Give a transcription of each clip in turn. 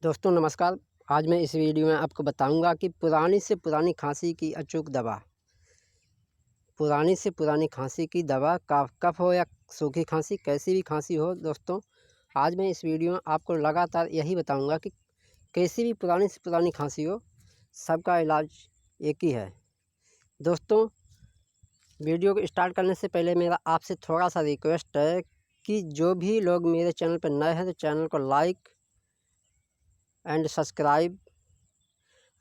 दोस्तों नमस्कार। आज मैं इस वीडियो में आपको बताऊंगा कि पुरानी से पुरानी खांसी की अचूक दवा, पुरानी से पुरानी खांसी की दवा कफ हो या सूखी खांसी, कैसी भी खांसी हो। दोस्तों आज मैं इस वीडियो में आपको लगातार यही बताऊंगा कि कैसी भी पुरानी से पुरानी खांसी हो, सबका इलाज एक ही है। दोस्तों वीडियो को स्टार्ट करने से पहले मेरा आपसे थोड़ा सा रिक्वेस्ट है कि जो भी लोग मेरे चैनल पर नए हैं तो चैनल को लाइक एंड सब्सक्राइब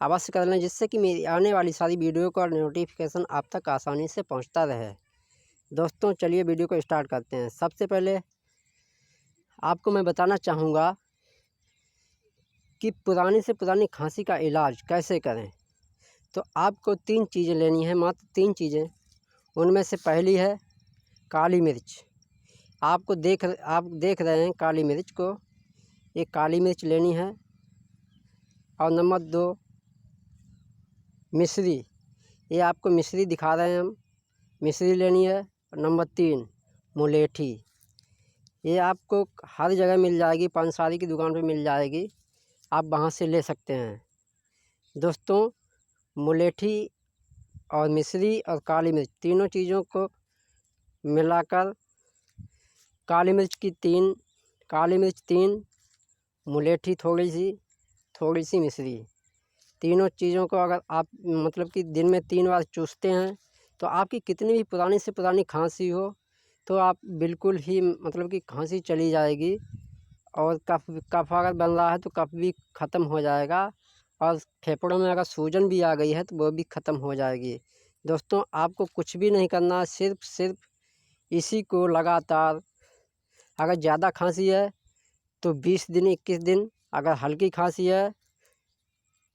अवश्य कर लें, जिससे कि मेरी आने वाली सारी वीडियो का नोटिफिकेशन आप तक आसानी से पहुंचता रहे। दोस्तों चलिए वीडियो को स्टार्ट करते हैं। सबसे पहले आपको मैं बताना चाहूँगा कि पुरानी से पुरानी खांसी का इलाज कैसे करें। तो आपको 3 चीज़ें लेनी है, मात्र 3 चीज़ें। उनमें से पहली है काली मिर्च। आप देख रहे हैं काली मिर्च को, एक काली मिर्च लेनी है। और नंबर 2 मिश्री, ये आपको मिश्री दिखा रहे हैं हम, मिश्री लेनी है। और नंबर 3 मुलेठी, ये आपको हर जगह मिल जाएगी, पंसारी की दुकान पे मिल जाएगी, आप वहाँ से ले सकते हैं। दोस्तों मुलेठी और मिश्री और काली मिर्च तीनों चीज़ों को मिलाकर काली मिर्च 3, मुलेठी थोड़ी सी मिश्री, तीनों चीज़ों को अगर आप मतलब कि दिन में 3 बार चूसते हैं तो आपकी कितनी भी पुरानी से पुरानी खांसी हो तो आप बिल्कुल ही मतलब कि खांसी चली जाएगी। और कफ अगर बन रहा है तो कफ भी ख़त्म हो जाएगा। और फेफड़ों में अगर सूजन भी आ गई है तो वो भी ख़त्म हो जाएगी। दोस्तों आपको कुछ भी नहीं करना, सिर्फ इसी को लगातार, अगर ज़्यादा खांसी है तो 20 दिन 21 दिन, अगर हल्की खांसी है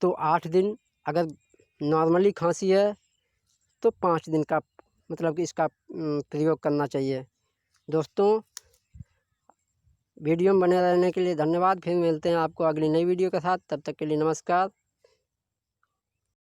तो 8 दिन, अगर नॉर्मली खांसी है तो 5 दिन का मतलब कि इसका प्रयोग करना चाहिए। दोस्तों वीडियो में बने रहने के लिए धन्यवाद। फिर मिलते हैं आपको अगली नई वीडियो के साथ। तब तक के लिए नमस्कार।